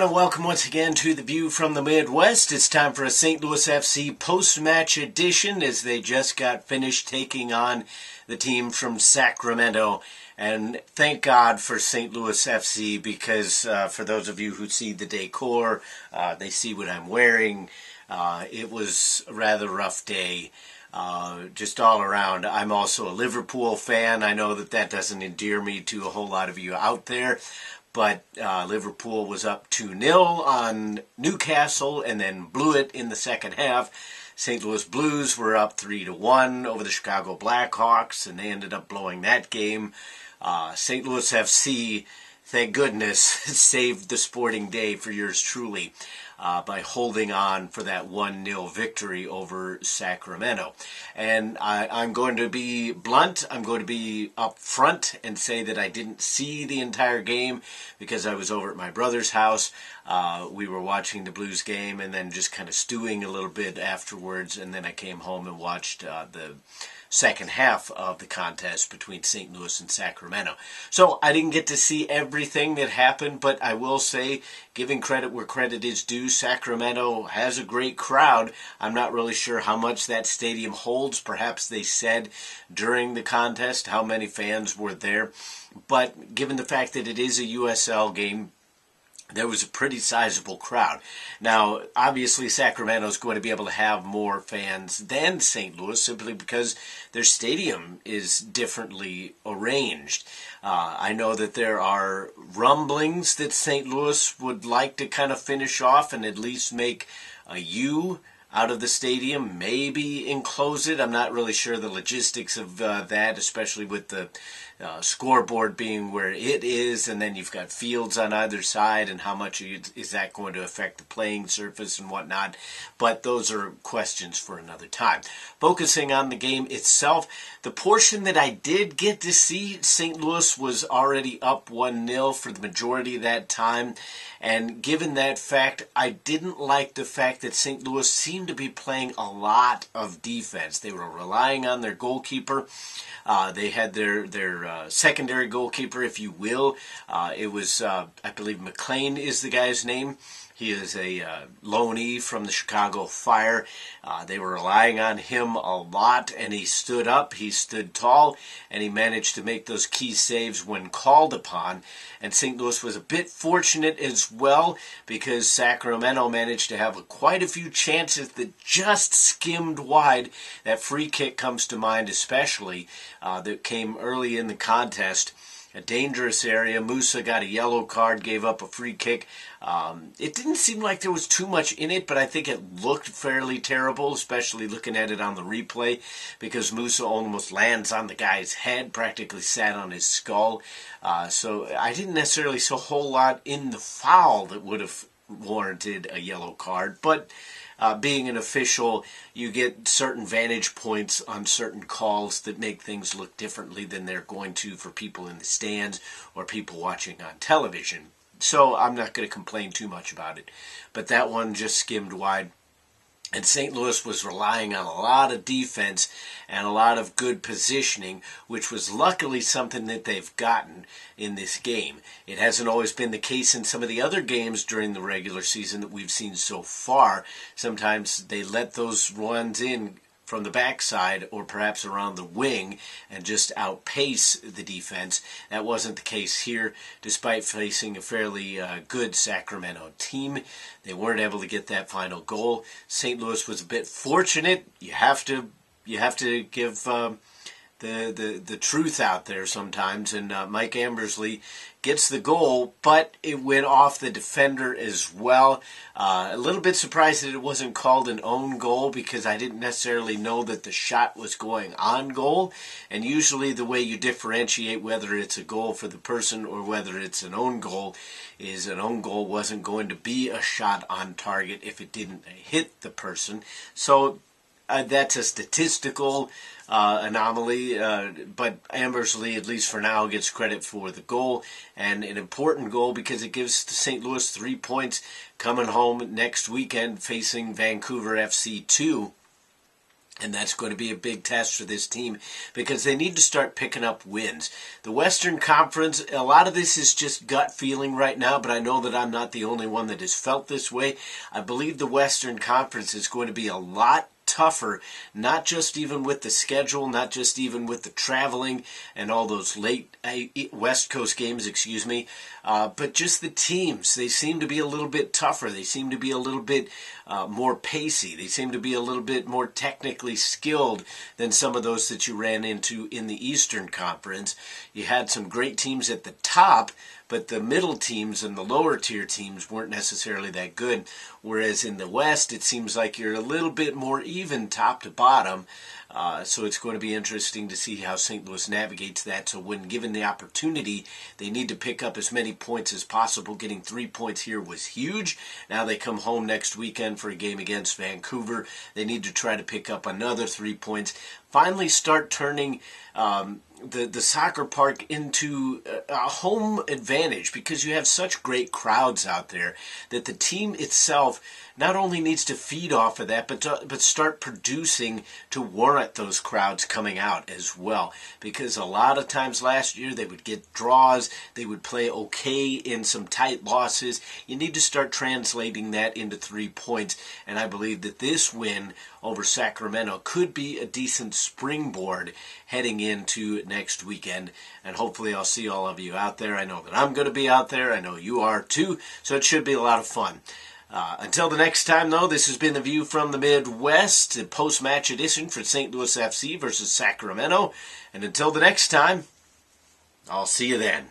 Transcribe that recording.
everyone, and welcome once again to The View from the Midwest. It's time for a St. Louis FC post-match edition as they just got finished taking on the team from Sacramento. And thank God for St. Louis FC because for those of you who see the decor, they see what I'm wearing. It was a rather rough day. Just all around. I'm also a Liverpool fan. I know that doesn't endear me to a whole lot of you out there. But Liverpool was up 2-0 on Newcastle and then blew it in the second half. St. Louis Blues were up 3-1 over the Chicago Blackhawks, and they ended up blowing that game. St. Louis FC, thank goodness, saved the sporting day for yours truly by holding on for that 1-0 victory over Sacramento. And I'm going to be blunt. I'm going to be up front and say that I didn't see the entire game because I was over at my brother's house. We were watching the Blues game and then just kind of stewing a little bit afterwards. And then I came home and watched the second half of the contest between St. Louis and Sacramento. So I didn't get to see everything that happened, but I will say, giving credit where credit is due, Sacramento has a great crowd. I'm not really sure how much that stadium holds. Perhaps they said during the contest how many fans were there. But given the fact that it is a USL game, there was a pretty sizable crowd. Now, obviously, Sacramento is going to be able to have more fans than St. Louis simply because their stadium is differently arranged. I know that there are rumblings that St. Louis would like to kind of finish off and at least make a U out of the stadium, maybe enclose it. I'm not really sure the logistics of that, especially with the scoreboard being where it is, and then you've got fields on either side, and how much is that going to affect the playing surface and whatnot. But those are questions for another time. Focusing on the game itself, the portion that I did get to see, St. Louis was already up 1-0 for the majority of that time. And given that fact, I didn't like the fact that St. Louis seemed to be playing a lot of defense. They were relying on their goalkeeper. They had their secondary goalkeeper, if you will. It was, I believe, McLean is the guy's name. He is a loanee from the Chicago Fire. They were relying on him a lot, and he stood up, he stood tall, and he managed to make those key saves when called upon. And St. Louis was a bit fortunate as well because Sacramento managed to have quite a few chances that just skimmed wide. That free kick comes to mind especially that came early in the contest. A dangerous area. Musa got a yellow card, gave up a free kick. It didn't seem like there was too much in it, but I think it looked fairly terrible, especially looking at it on the replay, because Musa almost lands on the guy's head, practically sat on his skull. So I didn't necessarily see a whole lot in the foul that would have warranted a yellow card, but being an official, you get certain vantage points on certain calls that make things look differently than they're going to for people in the stands or people watching on television. So I'm not going to complain too much about it. But that one just skimmed wide. And St. Louis was relying on a lot of defense and a lot of good positioning, which was luckily something that they've gotten in this game. It hasn't always been the case in some of the other games during the regular season that we've seen so far. Sometimes they let those runs in from the backside or perhaps around the wing and just outpace the defense. That wasn't the case here, despite facing a fairly good Sacramento team. They weren't able to get that final goal. St. Louis was a bit fortunate. You have to give the truth out there sometimes, and Mike Ambersley gets the goal, but it went off the defender as well. A little bit surprised that it wasn't called an own goal because I didn't necessarily know that the shot was going on goal, and usually the way you differentiate whether it's a goal for the person or whether it's an own goal is an own goal wasn't going to be a shot on target if it didn't hit the person. So that's a statistical anomaly, but Ambersley, at least for now, gets credit for the goal, and an important goal because it gives St. Louis 3 points coming home next weekend facing Vancouver FC 2. And that's going to be a big test for this team because they need to start picking up wins. The Western Conference, a lot of this is just gut feeling right now, but I know that I'm not the only one that has felt this way. I believe the Western Conference is going to be a lot tougher, not just even with the schedule, not just even with the traveling and all those late West Coast games, but just the teams. They seem to be a little bit tougher. They seem to be a little bit more pacey. They seem to be a little bit more technically skilled than some of those that you ran into in the Eastern Conference. You had some great teams at the top, but the middle teams and the lower tier teams weren't necessarily that good. Whereas in the West, it seems like you're a little bit more even top to bottom. So it's going to be interesting to see how St. Louis navigates that. So when given the opportunity, they need to pick up as many points as possible. Getting 3 points here was huge. Now they come home next weekend for a game against Vancouver. They need to try to pick up another 3 points. Finally start turning the soccer park into a home advantage, because you have such great crowds out there that the team itself not only needs to feed off of that, but start producing to warrant those crowds coming out as well. Because a lot of times last year they would get draws, they would play okay in some tight losses. You need to start translating that into 3 points, and I believe that this win over Sacramento could be a decent springboard heading into next weekend. And hopefully I'll see all of you out there. I know that I'm going to be out there. I know you are too, so it should be a lot of fun. Until the next time, though, this has been The View from the Midwest, a post-match edition for St. Louis FC versus Sacramento. And until the next time, I'll see you then.